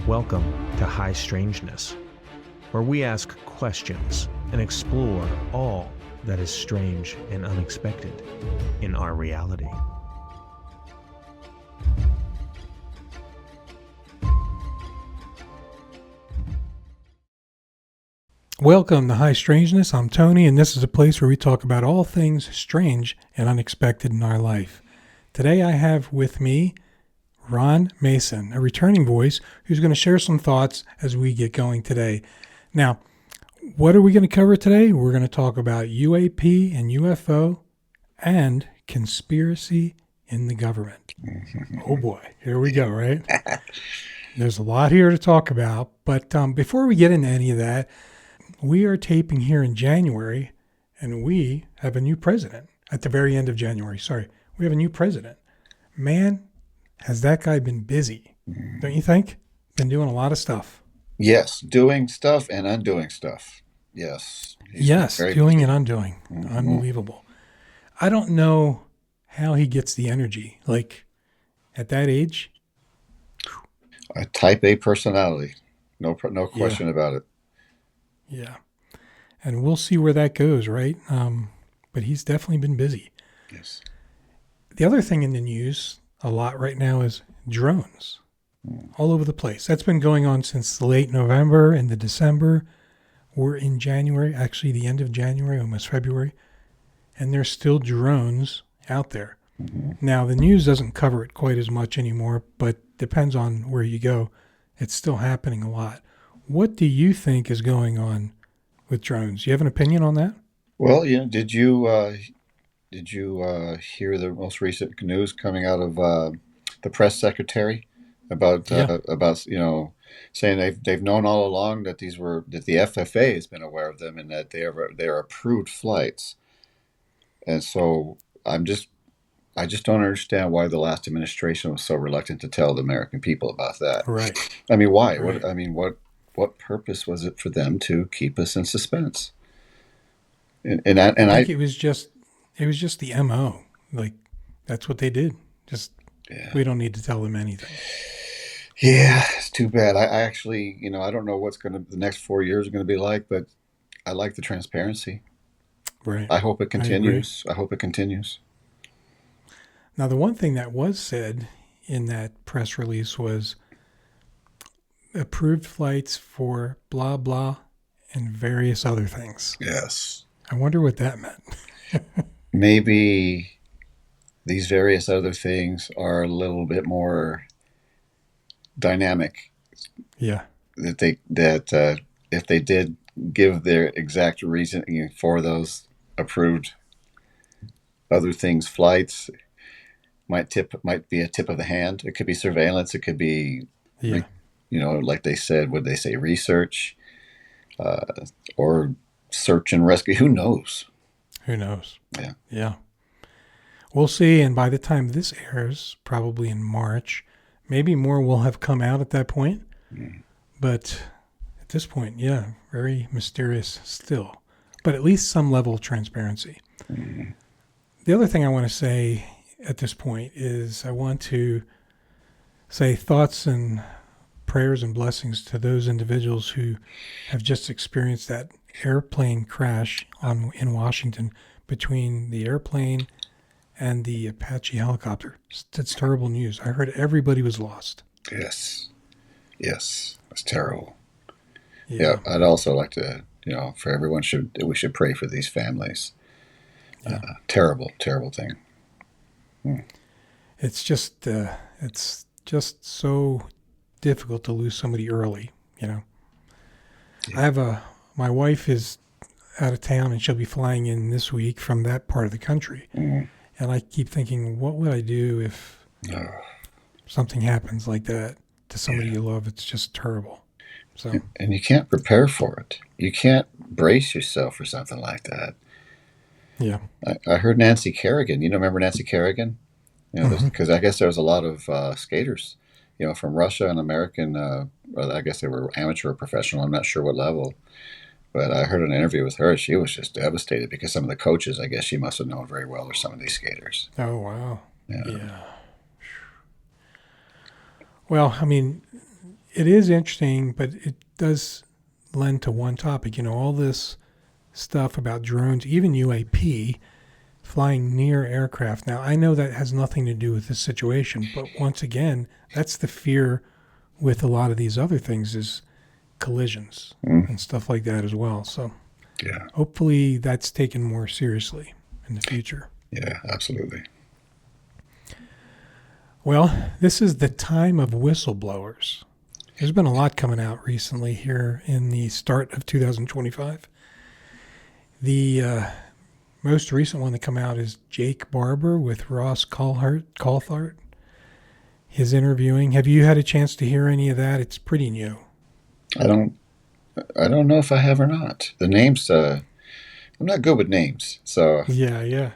Welcome to High Strangeness, where we ask questions and explore all that is strange and unexpected in our reality. Welcome to High Strangeness. I'm Tony, and this is a place where we talk about all things strange and unexpected in our life. Today I have with me Ron Mason, a returning voice who's going to share some thoughts as we get going today. Now, what are we going to cover today? We're going to talk about UAP and UFO and conspiracy in the government. Oh boy, here we go, right? There's a lot here to talk about, but before we get into any of that, we are taping here in January, and we have a new president at the very end of January. Sorry, we have a new president. Man, has that guy been busy, don't you think? Been doing a lot of stuff. Yes, doing stuff and undoing stuff. Yes. Yes, doing and undoing. Mm-hmm. Unbelievable. I don't know how he gets the energy. Like, at that age? A type A personality. No question about it. Yeah. And we'll see where that goes, right? But he's definitely been busy. Yes. The other thing in the news a lot right now is drones all over the place. That's been going on since late November into December. We're in January, actually the end of January, almost February, and there's still drones out there. Mm-hmm. Now, the news doesn't cover it quite as much anymore, but depends on where you go. It's still happening a lot. What do you think is going on with drones? Do you have an opinion on that? Well, did you hear the most recent news coming out of the press secretary about saying they've known all along that the FFA has been aware of them and that they are approved flights, and so I just don't understand why the last administration was so reluctant to tell the American people about that. Right. I mean, why? Right. What purpose was it for them to keep us in suspense? I think it was just the MO. Like, that's what they did. We don't need to tell them anything. Yeah, it's too bad. I actually, I don't know what's the next 4 years are going to be like, but I like the transparency. Right. I hope it continues. I hope it continues. Now, the one thing that was said in that press release was approved flights for blah, blah, and various other things. Yes. I wonder what that meant. Maybe these various other things are a little bit more dynamic. Yeah. That if they did give their exact reasoning for those approved other things, flights might be a tip of the hand. It could be surveillance. It could be, like they said, would they say research, or search and rescue? Who knows? Who knows? Yeah. Yeah. We'll see. And by the time this airs, probably in March, maybe more will have come out at that point. Mm. But at this point, very mysterious still. But at least some level of transparency. Mm. The other thing I want to say at this point is I want to say thoughts and prayers and blessings to those individuals who have just experienced that airplane crash in Washington between the airplane and the Apache helicopter. That's terrible news. I heard everybody was lost. Yes, it's terrible. Yeah, I'd also like to, for everyone we should pray for these families. Yeah. Terrible thing. It's just so difficult to lose somebody early. Yeah. I have my wife is out of town and she'll be flying in this week from that part of the country. Mm. And I keep thinking, what would I do if something happens like that to somebody you love? It's just terrible. So, and you can't prepare for it. You can't brace yourself for something like that. Yeah. I heard Nancy Kerrigan. Remember Nancy Kerrigan? Because I guess there was a lot of skaters, from Russia and American. I guess they were amateur or professional. I'm not sure what level. But I heard an interview with her. She was just devastated because some of the coaches, I guess she must have known very well, are some of these skaters. Oh, wow. Yeah. Well, I mean, it is interesting, but it does lend to one topic. All this stuff about drones, even UAP, flying near aircraft. Now, I know that has nothing to do with this situation, but once again, that's the fear with a lot of these other things is collisions and stuff like that as well. So Yeah. hopefully that's taken more seriously in the future. Yeah, absolutely. Well, this is the time of whistleblowers. There's been a lot coming out recently here in the start of 2025. The most recent one to come out is Jake Barber with Ross Coulthart. His interviewing. Have you had a chance to hear any of that? It's pretty new. I don't know if I have or not. The names, I'm not good with names, so. Yeah.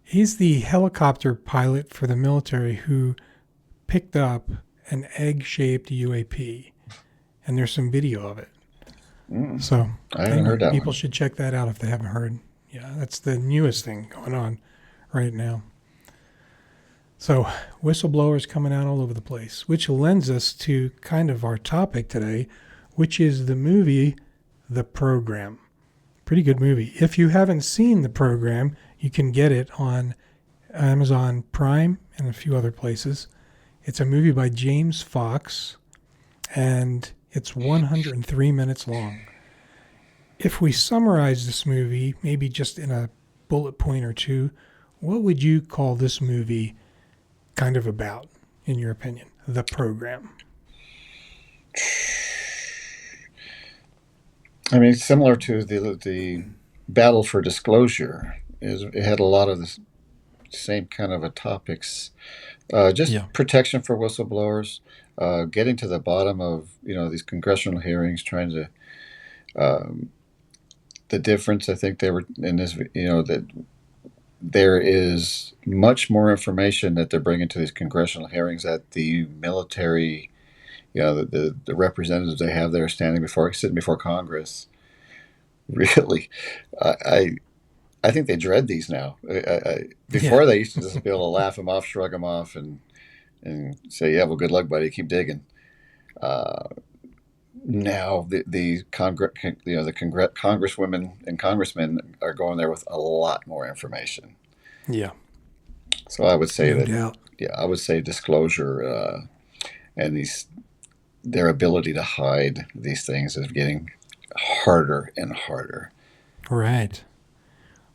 He's the helicopter pilot for the military who picked up an egg-shaped UAP, and there's some video of it. So I haven't heard that people one. should check that out if they haven't heard. Yeah, that's the newest thing going on right now. So whistleblowers coming out all over the place, which lends us to kind of our topic today, which is the movie The Program. Pretty good movie. If you haven't seen The Program, you can get it on Amazon Prime and a few other places. It's a movie by James Fox, and it's 103 minutes long. If we summarize this movie, maybe just in a bullet point or two, what would you call this movie kind of about, in your opinion? The Program. I mean, similar to the battle for disclosure, it had a lot of the same kind of topics. Protection for whistleblowers, getting to the bottom of these congressional hearings, trying to the difference. I think they were in this, that there is much more information that they're bringing to these congressional hearings that the military, the representatives they have there sitting before Congress. Really, I think they dread these now. Before they used to just be able to laugh them off, shrug them off, and say, "Yeah, well, good luck, buddy. Keep digging." Now the congresswomen and congressmen are going there with a lot more information. Yeah. So I would say No doubt. I would say disclosure and their ability to hide these things is getting harder and harder. Right.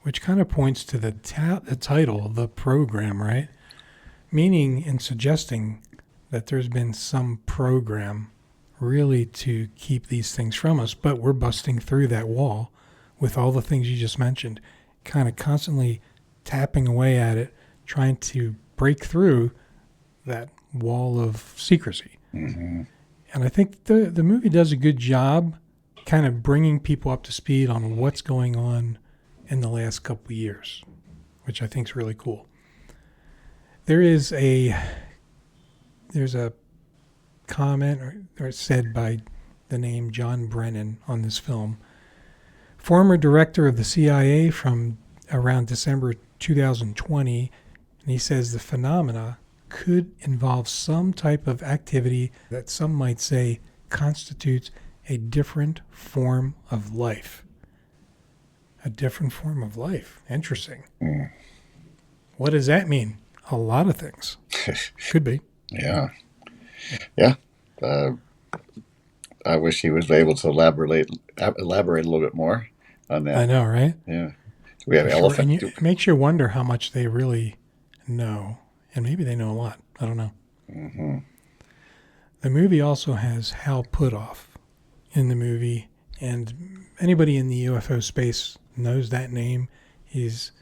Which kind of points to the title, The Program, right? Meaning and suggesting that there's been some program really to keep these things from us, but we're busting through that wall with all the things you just mentioned, kind of constantly tapping away at it, trying to break through that wall of secrecy. Mm-hmm. And I think the movie does a good job kind of bringing people up to speed on what's going on in the last couple of years, which I think is really cool. There's a comment or said by the name John Brennan on this film, former director of the CIA from around December 2020, and he says the phenomena could involve some type of activity that some might say constitutes a different form of life. A different form of life. Interesting. Mm. What does that mean? A lot of things. Could be. Yeah. I wish he was able to elaborate a little bit more on that. I know, right? Yeah. We have elephant. And it makes you wonder how much they really know. And maybe they know a lot. I don't know. Mm-hmm. The movie also has Hal Puthoff in the movie. And anybody in the UFO space knows that name. He's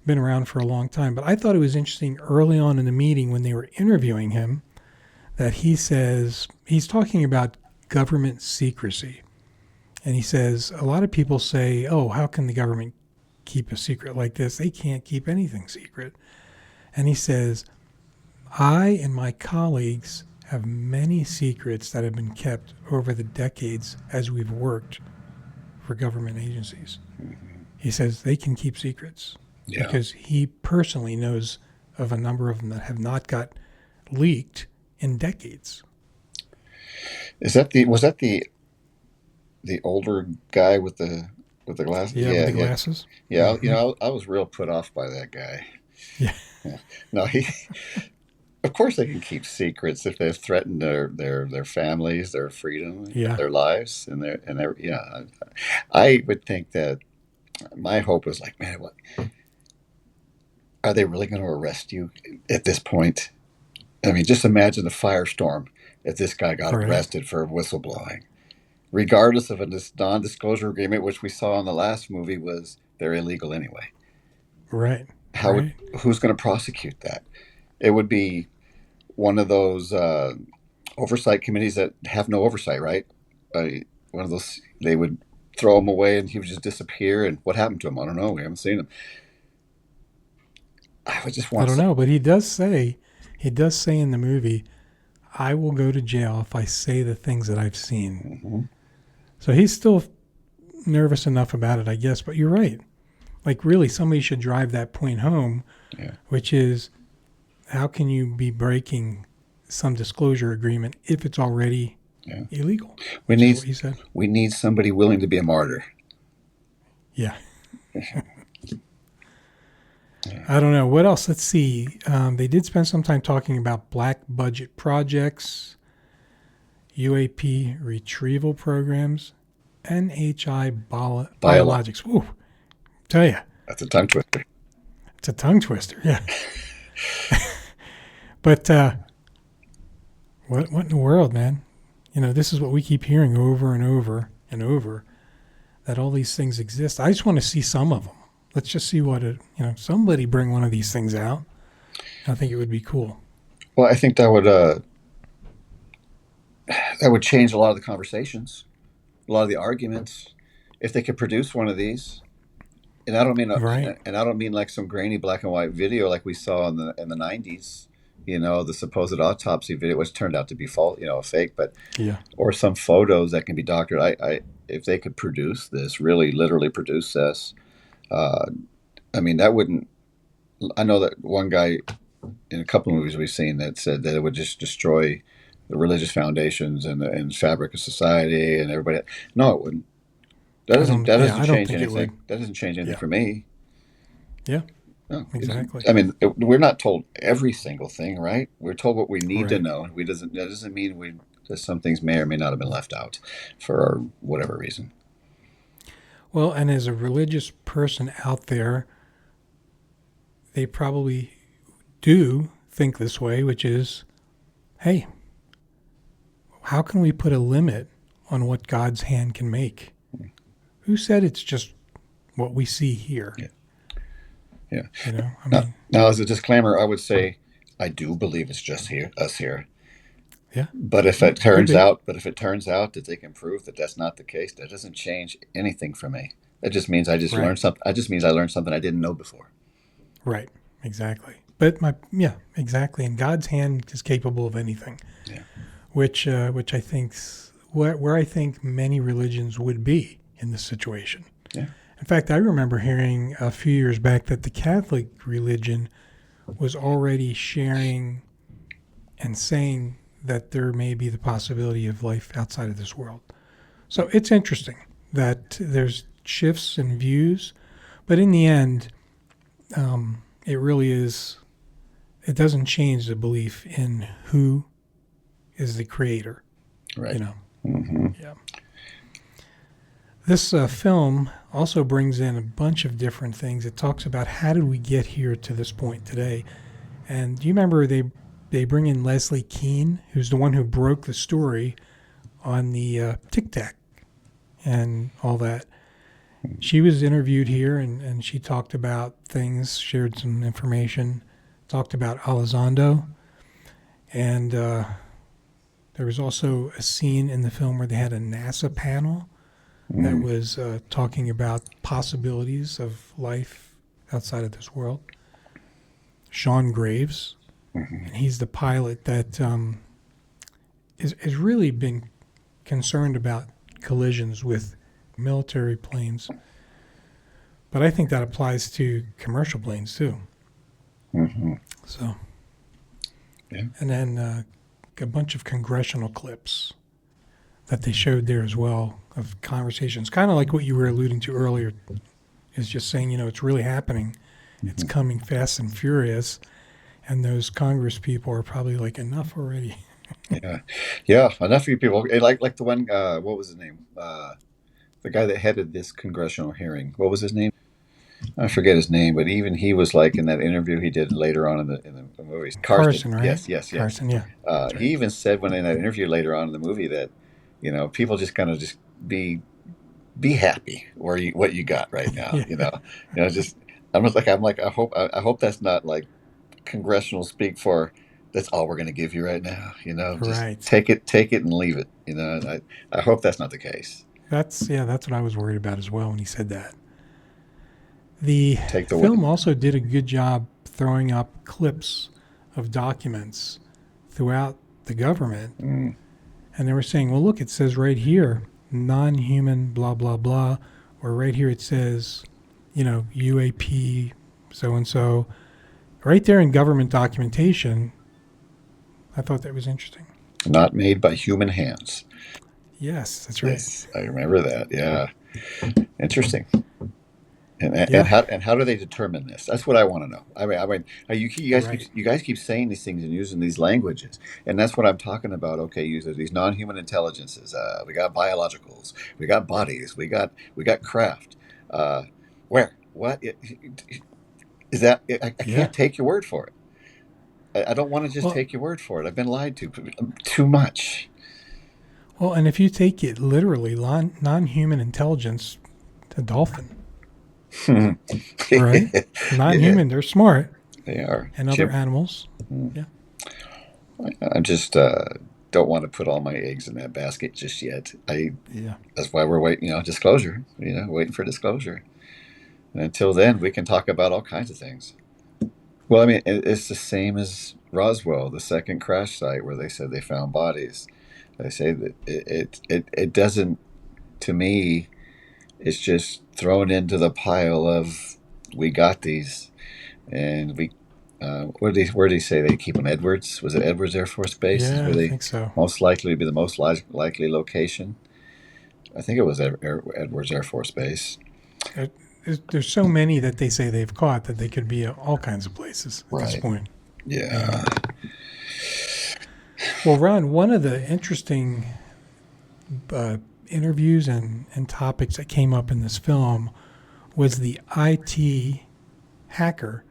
been around for a long time. But I thought it was interesting early on in the meeting when they were interviewing him that he says, he's talking about government secrecy. And he says, a lot of people say, oh, how can the government keep a secret like this? They can't keep anything secret. And he says, I and my colleagues have many secrets that have been kept over the decades as we've worked for government agencies. Mm-hmm. He says they can keep secrets because he personally knows of a number of them that have not got leaked in decades. Was that the older guy with the glasses? Yeah, with the glasses. Yeah. You know, I was real put off by that guy. Yeah. Yeah. No, he. Of course, they can keep secrets if they've threatened their families, their freedom, Yeah. their lives, and their. Yeah, I would think that my hope was like, man, what are they really going to arrest you at this point? I mean, just imagine the firestorm if this guy got Right. arrested for whistleblowing, regardless of a non-disclosure agreement, which we saw in the last movie was they're illegal anyway. Right. Who's going to prosecute that? It would be one of those oversight committees that have no oversight, right? One of those, they would throw him away and he would just disappear. And what happened to him? I don't know. We haven't seen him. I would just want. I don't know, but he does say in the movie, "I will go to jail if I say the things that I've seen." Mm-hmm. So he's still nervous enough about it, I guess. But you're right. Like, really, somebody should drive that point home, which is, how can you be breaking some disclosure agreement if it's already illegal? We need what you said. We need somebody willing to be a martyr. Yeah. I don't know. What else? Let's see. They did spend some time talking about black budget projects, UAP retrieval programs, NHI biologics. Woo. Tell you. That's a tongue twister. It's a tongue twister, yeah. But what in the world, man? You know, this is what we keep hearing over and over and over, that all these things exist. I just want to see some of them. Let's just see somebody bring one of these things out. I think it would be cool. Well, I think that would change a lot of the conversations, a lot of the arguments, if they could produce one of these. And I don't mean like some grainy black and white video like we saw in the 90s. You know, the supposed autopsy video, which turned out to be false, a fake, but or some photos that can be doctored. If they could produce this, really, literally produce this. I mean, that wouldn't. I know that one guy in a couple of movies we've seen that said that it would just destroy the religious foundations and fabric of society and everybody. No, it wouldn't. That doesn't change anything. That doesn't change anything for me. Yeah. No, exactly. I mean, we're not told every single thing, right? We're told what we need to know. That doesn't mean that some things may or may not have been left out for whatever reason. Well, and as a religious person out there, they probably do think this way, which is, hey, how can we put a limit on what God's hand can make? Who said it's just what we see here? Yeah. You know, now, as a disclaimer, I would say I do believe it's just us here. Yeah. But if it turns out that they can prove that that's not the case, that doesn't change anything for me. That just means I learned something. It just means I learned something I didn't know before. Right. Exactly. But exactly. And God's hand is capable of anything. Yeah. Which I think's where I think many religions would be in this situation. Yeah. In fact, I remember hearing a few years back that the Catholic religion was already sharing and saying that there may be the possibility of life outside of this world. So it's interesting that there's shifts in views, but in the end, it really is, it doesn't change the belief in who is the creator. Right. Mm-hmm. Yeah. This film also brings in a bunch of different things. It talks about how did we get here to this point today. And do you remember they bring in Leslie Kean, who's the one who broke the story on the Tic Tac and all that. She was interviewed here, and she talked about things, shared some information, talked about Elizondo. And there was also a scene in the film where they had a NASA panel that was talking about possibilities of life outside of this world. Sean Graves, and he's the pilot that has really been concerned about collisions with military planes. But I think that applies to commercial planes too. Mm-hmm. So, and then a bunch of congressional clips that they showed there as well of conversations, kind of like what you were alluding to earlier, is just saying, it's really happening. It's coming fast and furious. And those Congress people are probably like, enough already. Yeah. Enough of you people. Like the one, what was his name? The guy that headed this congressional hearing. What was his name? I forget his name, but even he was like in that interview he did later on in the movies. Carson, right? Yes. Carson, yeah. Right. He even said when in that interview later on in the movie that, people just kind of just be happy what you got right now. Just I'm like I hope that's not like congressional speak for that's all we're going to give you right now. Just right. take it and leave it. I hope that's not the case. That's what I was worried about as well when he said that. The film also did a good job throwing up clips of documents throughout the government. And they were saying, well, look, it says right here, non-human, blah, blah, blah. Or right here it says, UAP, so-and-so. Right there in government documentation. I thought that was interesting. Not made by human hands. Yes, that's right. Yes, I remember that. Yeah. Interesting. And how do they determine this? That's what I want to know. I mean, you guys keep saying these things and using these languages, and that's what I'm talking about. Okay, use these non-human intelligences. We got biologicals. We got bodies. We got craft. Where? What is that? I can't take your word for it. I don't want to just take your word for it. I've been lied to too much. Well, and if you take it literally, non-human intelligence, a dolphin. Right? Non-human, they're smart. They are. And other animals. Yeah. I just don't want to put all my eggs in that basket just yet. That's why we're waiting, disclosure, waiting for disclosure. And until then, we can talk about all kinds of things. Well, I mean, it's the same as Roswell, the second crash site where they said they found bodies. They say that it doesn't, to me, it's just thrown into the pile of we got these, and we where did he say they keep them? Edwards? Was it Edwards Air Force Base? Yeah, I think so. Most likely to be the most likely location. I think it was Edwards Air Force Base. There's so many that they say they've caught that they could be all kinds of places at this point. Yeah. Well, Ron, one of the interesting interviews and topics that came up in this film was the IT hacker,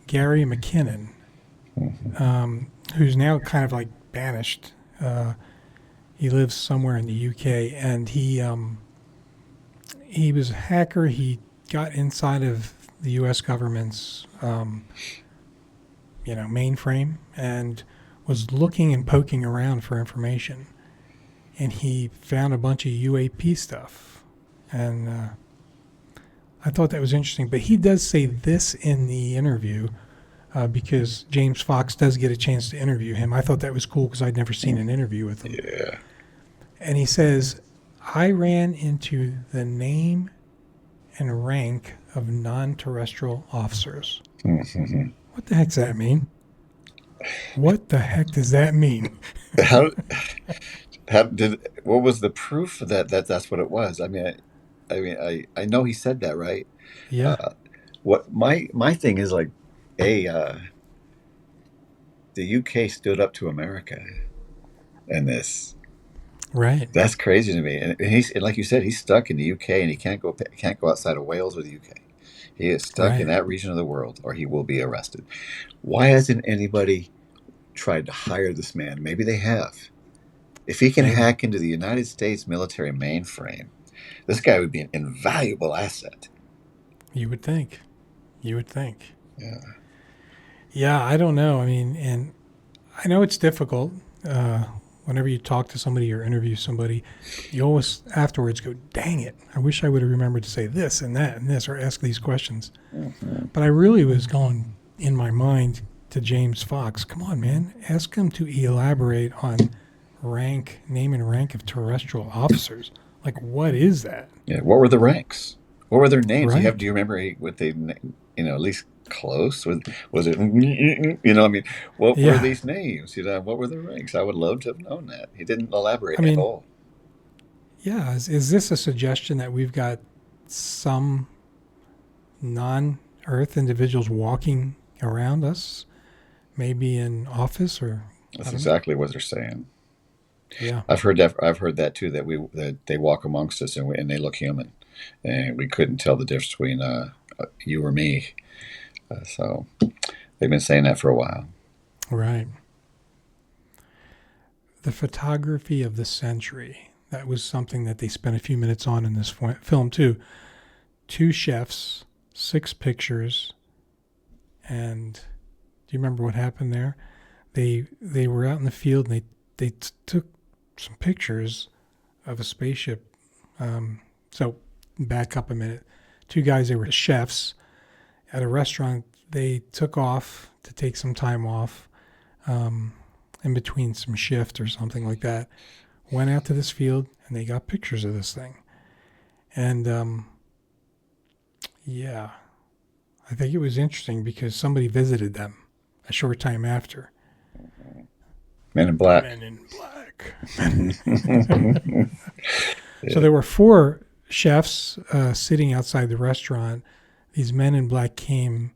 Gary McKinnon, who's now kind of like banished. He lives somewhere in the UK, and he was a hacker. He got inside of the U.S. government's mainframe and was looking and poking around for information. And he found a bunch of UAP stuff. And I thought that was interesting. But he does say this in the interview because James Fox does get a chance to interview him. I thought that was cool because I'd never seen an interview with him. Yeah. And he says, I ran into the name and rank of non-terrestrial officers. Mm-hmm. What the heck does that mean? What the heck does that mean? What was the proof that that's what it was? I know he said that, right? Yeah. What my thing is like, the UK stood up to America in this. Right. That's crazy to me. And he's like you said, he's stuck in the UK and he can't go outside of Wales or the UK. He is stuck in that region of the world, or he will be arrested. Why hasn't anybody tried to hire this man? Maybe they have. If he can hack into the United States military mainframe, this guy would be an invaluable asset. You would think. Yeah. Yeah, I don't know. I mean, and I know it's difficult. Whenever you talk to somebody or interview somebody, you always afterwards go, dang it, I wish I would have remembered to say this and that and this or ask these questions. Mm-hmm. But I really was going in my mind to James Fox. Come on, man. Ask him to elaborate on name and rank of terrestrial officers. Like, what is that? Yeah. What were the ranks? What were their names? Right. Do you remember what they, at least close? Was it, what were these names? What were the ranks? I would love to have known that. He didn't elaborate at all. Yeah, is this a suggestion that we've got some non-Earth individuals walking around us, maybe in office, or That's I don't know. exactly what they're saying. Yeah, I've heard that. I've heard that too. That they walk amongst us and they look human, and we couldn't tell the difference between you or me. So they've been saying that for a while. right. The photography of the century. That was something that they spent a few minutes on in this film too. 2 chefs, 6 pictures, and do you remember what happened there? They were out in the field and they took some pictures of a spaceship. So back up a minute. 2 guys, they were chefs at a restaurant. They took off to take some time off in between some shift or something like that. Went out to this field and they got pictures of this thing. And yeah, I think it was interesting because somebody visited them a short time after. Men in Black. Men in Black. So there were 4 chefs sitting outside the restaurant. These men in black came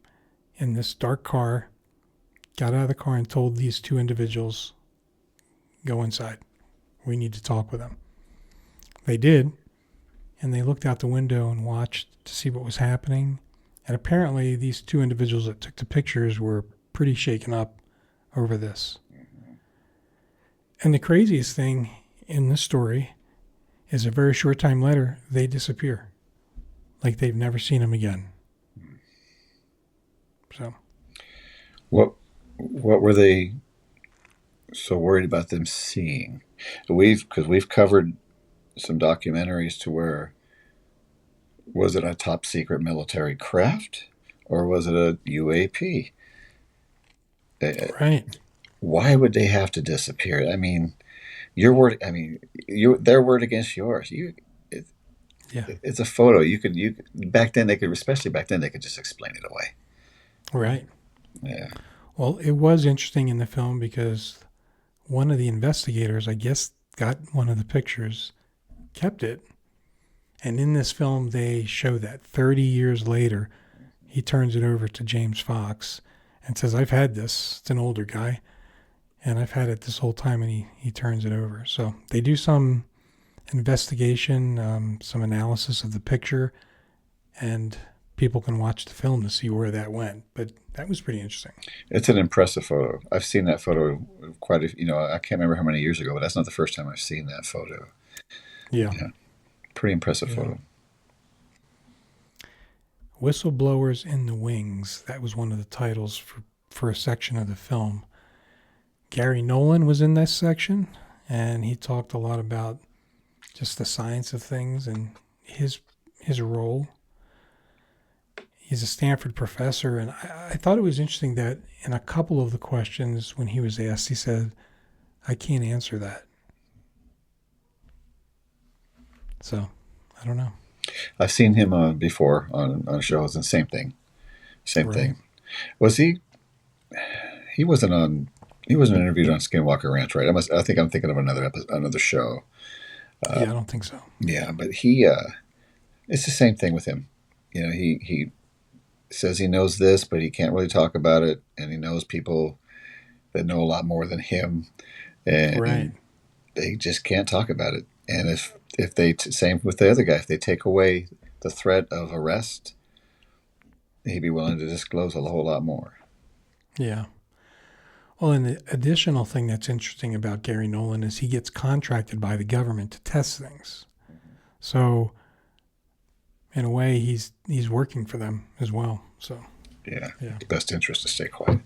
in this dark car, got out of the car and told these 2 individuals, go inside. We need to talk with them. They did, and they looked out the window and watched to see what was happening. And apparently these 2 individuals that took the pictures were pretty shaken up over this. And the craziest thing in this story is a very short time later, they disappear. Like they've never seen them again. So, What were they so worried about them seeing? Because we've covered some documentaries to where, was it a top secret military craft or was it a UAP? right. Why would they have to disappear? I mean, their word against yours. Yeah. It's a photo. Back then they could, especially back then, they could just explain it away. Right. Yeah. Well, it was interesting in the film because one of the investigators, I guess, got one of the pictures, kept it. And in this film, they show that 30 years later, he turns it over to James Fox and says, I've had this. It's an older guy. And I've had it this whole time, and he turns it over. So they do some investigation, some analysis of the picture, and people can watch the film to see where that went. But that was pretty interesting. It's an impressive photo. I've seen that photo I can't remember how many years ago, but that's not the first time I've seen that photo. Yeah. Pretty impressive photo. Whistleblowers in the Wings. That was one of the titles for a section of the film. Gary Nolan was in this section, and he talked a lot about just the science of things and his role. He's a Stanford professor, and I thought it was interesting that in a couple of the questions when he was asked, he said, I can't answer that. So, I don't know. I've seen him before on shows, and same thing. Same thing. Was he? He wasn't interviewed on Skinwalker Ranch, right? I think I'm thinking of another show. Yeah, I don't think so. Yeah, but it's the same thing with him. You know, he says he knows this, but he can't really talk about it, and he knows people that know a lot more than him, and they just can't talk about it. And if they same with the other guy, if they take away the threat of arrest, he'd be willing to disclose a whole lot more. Yeah. Well, and the additional thing that's interesting about Gary Nolan is he gets contracted by the government to test things. So, in a way, he's working for them as well. So, yeah. Best interest to stay quiet.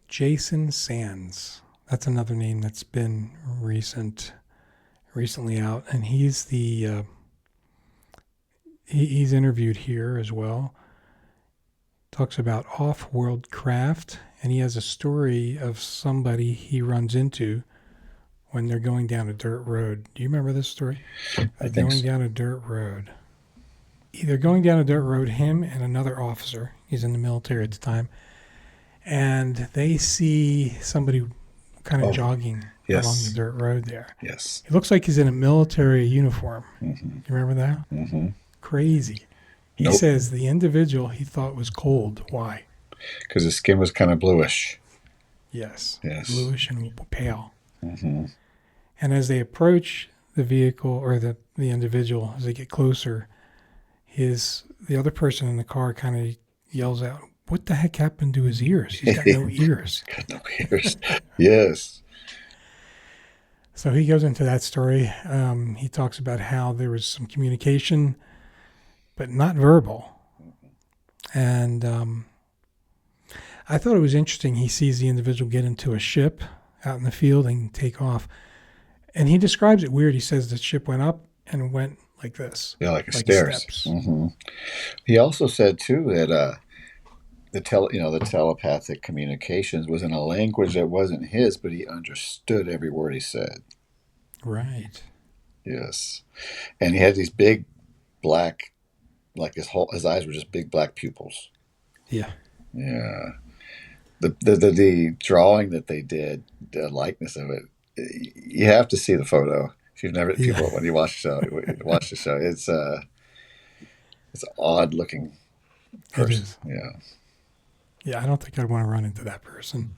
Jason Sands. That's another name that's been recently out, and he's he's interviewed here as well. Talks about off-world craft, and he has a story of somebody he runs into when they're going down a dirt road. Do you remember this story? They're going down a dirt road. They're going down a dirt road, him and another officer. He's in the military at the time. And they see somebody kind of Oh, jogging along the yes. dirt road there. Yes. He looks like he's in a military uniform. Mm-hmm. You remember that? Mm-hmm. Crazy. He Nope. says the individual he thought was cold. Why? Because his skin was kind of bluish. Yes. Yes. Bluish and pale. Mm-hmm. And as they approach the vehicle or the individual, as they get closer, the other person in the car kind of yells out, "What the heck happened to his ears? He's got no ears." Got no ears. Yes. So he goes into that story. He talks about how there was some communication, but not verbal. And I thought it was interesting. He sees the individual get into a ship out in the field and take off. And he describes it weird. He says the ship went up and went like this. Yeah, like stairs. Steps. Mm-hmm. He also said too that the telepathic communications was in a language that wasn't his, but he understood every word he said. Right. Yes, and he had these big black, like his eyes were just big black pupils. Yeah. Yeah. The drawing that they did, the likeness of it, you have to see the photo. If you've never, people, when you watch the show, it's an odd looking person. It is. Yeah. Yeah, I don't think I'd want to run into that person.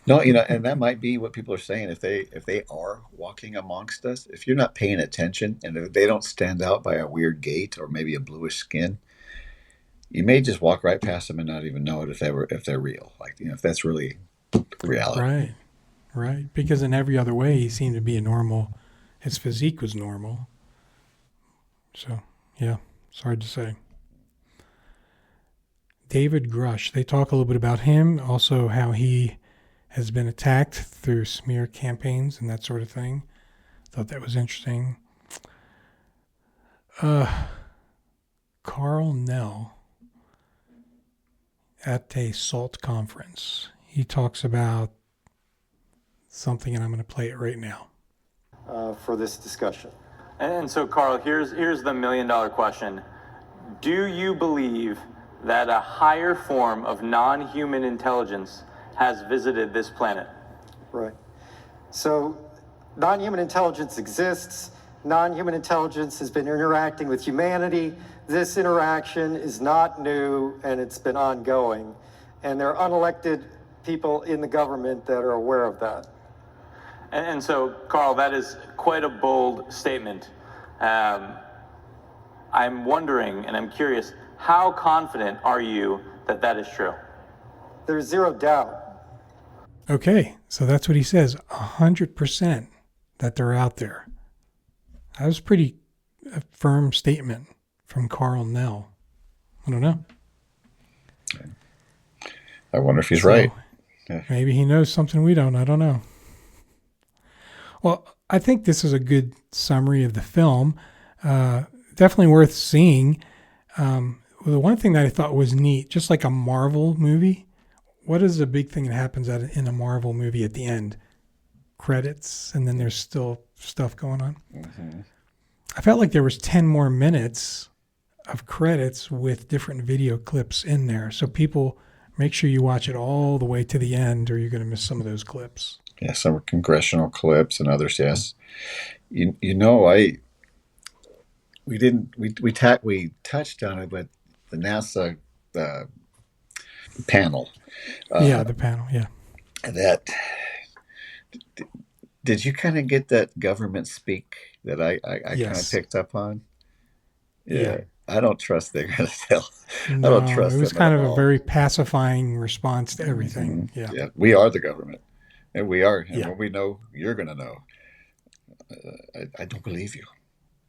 No, and that might be what people are saying. If they are walking amongst us, if you're not paying attention, and if they don't stand out by a weird gait or maybe a bluish skin, you may just walk right past them and not even know it if they're real. Like, if that's really reality. Right. Because in every other way, he seemed to be a normal. His physique was normal. So, yeah, it's hard to say. David Grush, they talk a little bit about him, also how he has been attacked through smear campaigns and that sort of thing. Thought that was interesting. Carl Nell at a SALT conference. He talks about something, and I'm going to play it right now. For this discussion. And so, Carl, here's the $1 million question. Do you believe that a higher form of non-human intelligence has visited this planet? Right. So, non-human intelligence exists. Non-human intelligence has been interacting with humanity. This interaction is not new, and it's been ongoing. And there are unelected people in the government that are aware of that. And so, Carl, that is quite a bold statement. I'm wondering, and I'm curious, how confident are you that that is true? There's zero doubt. Okay, so that's what he says, 100% that they're out there. That was a firm statement from Carl Nell. I don't know. I wonder if he's right. Yeah. Maybe he knows something we don't. I don't know. Well, I think this is a good summary of the film. Definitely worth seeing. The one thing that I thought was neat, just like a Marvel movie, what is the big thing that happens in a Marvel movie at the end? Credits, and then there's still stuff going on. Mm-hmm. I felt like there was 10 more minutes of credits with different video clips in there. So people, make sure you watch it all the way to the end, or you're going to miss some of those clips. Yeah, some congressional clips and others. Yes, we touched on it, but the NASA panel. The panel. Yeah. That did you kind of get that government speak that I kind of picked up on? Yeah. I don't trust they're going to tell. No, I don't trust it was them kind at of all. a very pacifying response to everything. Mm-hmm. Yeah, we are the government, and we are. And when we know, you're going to know. I don't believe you.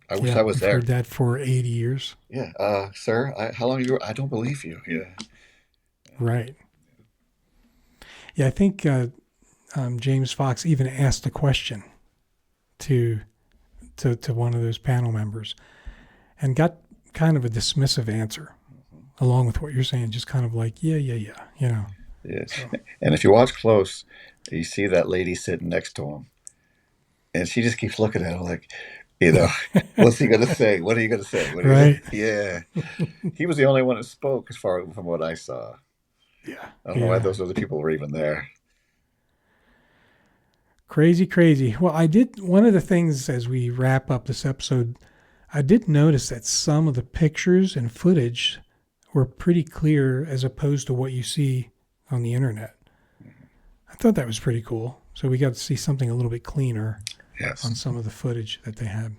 I wish I was there. I've heard that for 80 years. Yeah, sir. How long you? I don't believe you. Yeah. Right. Yeah, I think James Fox even asked a question to one of those panel members, and got kind of a dismissive answer, along with what you're saying, just kind of like, yeah, you know. Yeah. So. And if you watch close, you see that lady sitting next to him, and she just keeps looking at him like, what's he going to say? What are you going to say? Right. Yeah. He was the only one that spoke as far from what I saw. Yeah. I don't know why those other people were even there. Crazy, crazy. Well, one of the things as we wrap up this episode, I did notice that some of the pictures and footage were pretty clear as opposed to what you see on the internet. I thought that was pretty cool. So we got to see something a little bit cleaner on some of the footage that they had.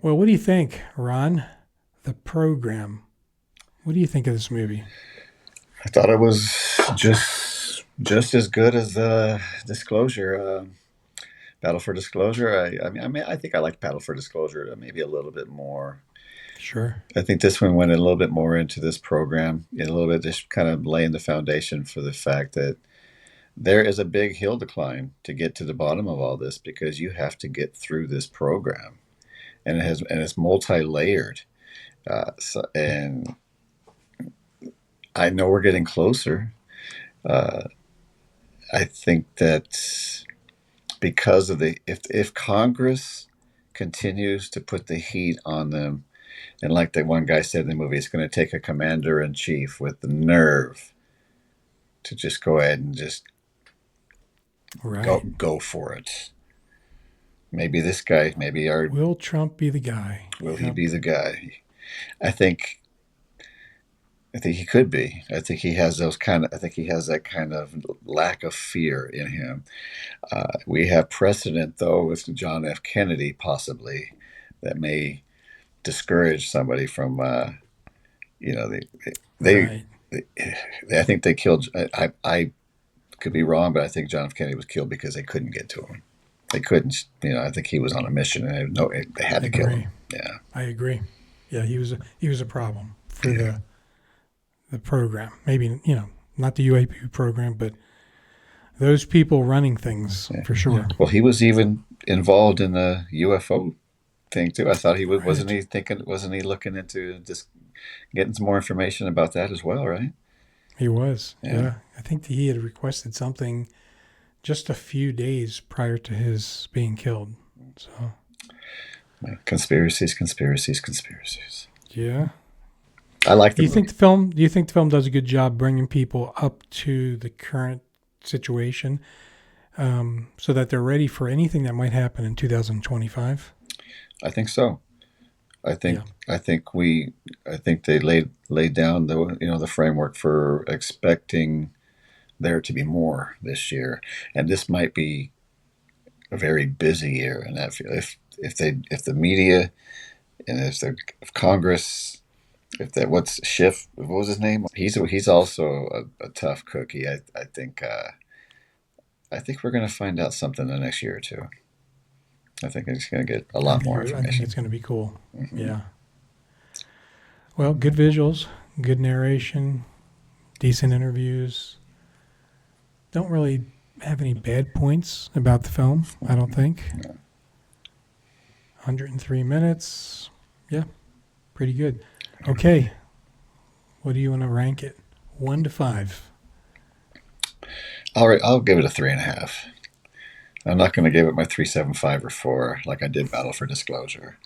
Well, what do you think, Ron? The Program. What do you think of this movie? I thought it was just as good as the Disclosure. Battle for Disclosure. I think I liked Battle for Disclosure maybe a little bit more. Sure. I think this one went a little bit more into this program, a little bit just kind of laying the foundation for the fact that there is a big hill to climb to get to the bottom of all this, because you have to get through this program, and it's multi-layered. And I know we're getting closer. I think that because of if Congress continues to put the heat on them, and like the one guy said in the movie, it's going to take a commander-in-chief with the nerve to just go ahead and just go for it. Maybe this guy, Will Trump be the guy? Will he be the guy? I think he could be. I think he has that kind of lack of fear in him. We have precedent, though, with John F. Kennedy, possibly, that may discourage somebody from, I think they killed. I could be wrong, but I think John F. Kennedy was killed because they couldn't get to him. They couldn't. I think he was on a mission, and they had to kill him. Yeah, I agree. Yeah, he was a problem for the program. Maybe not the UAP program, but those people running things for sure. Yeah. Well, he was even involved in the UFO thing too. I thought he was. Right. Wasn't he looking into just getting some more information about that as well? Right. He was. Yeah. I think he had requested something just a few days prior to his being killed. So. Conspiracies. Yeah. I like the movie. Do you think the film does a good job bringing people up to the current situation, so that they're ready for anything that might happen in 2025? I think so. I think they laid down the framework for expecting there to be more this year, and this might be a very busy year. And that if the media and if Congress, what was his name? He's also a tough cookie. I think we're going to find out something the next year or two. I think it's going to get a lot more information. I think it's going to be cool. Mm-hmm. Yeah. Well, good visuals, good narration, decent interviews. Don't really have any bad points about the film, I don't think. No. 103 minutes. Yeah, pretty good. Okay. What do you want to rank it? 1 to 5. All right, I'll give it a 3.5. I'm not going to give it my 3.75 or 4 like I did Battle for Disclosure.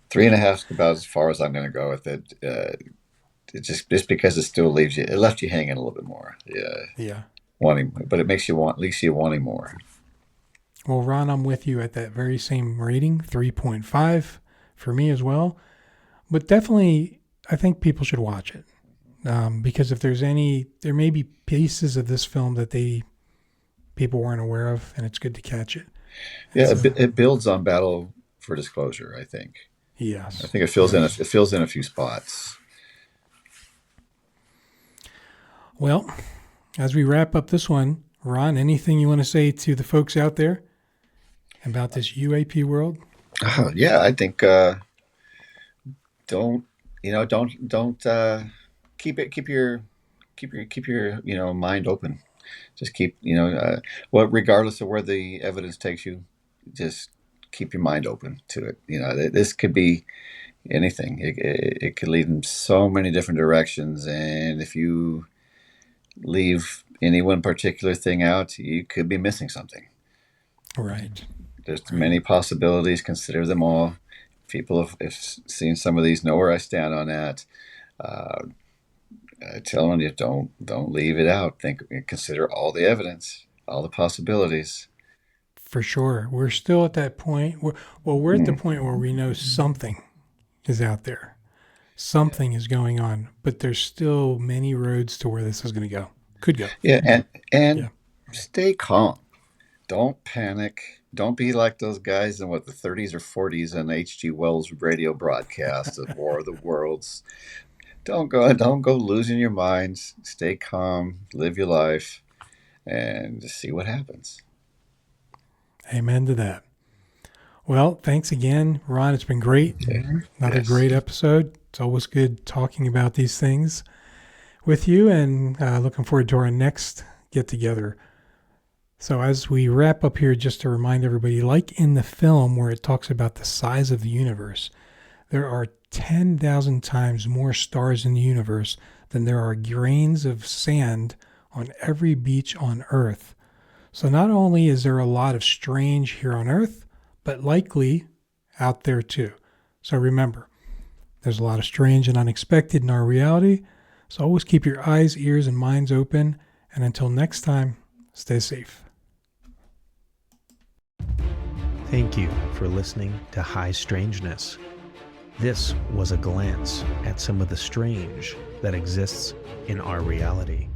3.5 is about as far as I'm going to go with it. It just because it left you hanging a little bit more. Yeah. But it makes you leaves you wanting more. Well, Ron, I'm with you at that very same rating, 3.5 for me as well. But definitely, I think people should watch it. Because if there may be pieces of this film that people weren't aware of, and it's good to catch it. Yeah, it builds on Battle for Disclosure, I think. Yes. I think it fills in a few spots. Well, as we wrap up this one, Ron, anything you want to say to the folks out there about this UAP world? Yeah, I think don't keep your mind open. Just keep regardless of where the evidence takes you, just keep your mind open to it. This could be anything. It could lead in so many different directions, and if you leave any one particular thing out, you could be missing something. Right. There's many possibilities. Consider them all. People have seen some of these, know where I stand on that. I tell them, don't leave it out. Consider all the evidence. all the possibilities. For sure. We're still at that point. We're at the point where we know something is out there. Something is going on, but there's still many roads to where this is going to go. Could go. Yeah, and Yeah. stay calm. Don't panic. Don't be like those guys in the 30s or 40s on H.G. Wells' radio broadcast of War of the Worlds. Don't go losing your minds. Stay calm, live your life, and just see what happens. Amen to that. Well, thanks again, Ron. It's been great. Another great episode. It's always good talking about these things with you, and looking forward to our next get-together. So as we wrap up here, just to remind everybody, like in the film where it talks about the size of the universe, there are 10,000 times more stars in the universe than there are grains of sand on every beach on Earth. So not only is there a lot of strange here on Earth, but likely out there too. So remember, there's a lot of strange and unexpected in our reality. So always keep your eyes, ears, and minds open. And until next time, stay safe. Thank you for listening to High Strangeness. This was a glance at some of the strange that exists in our reality.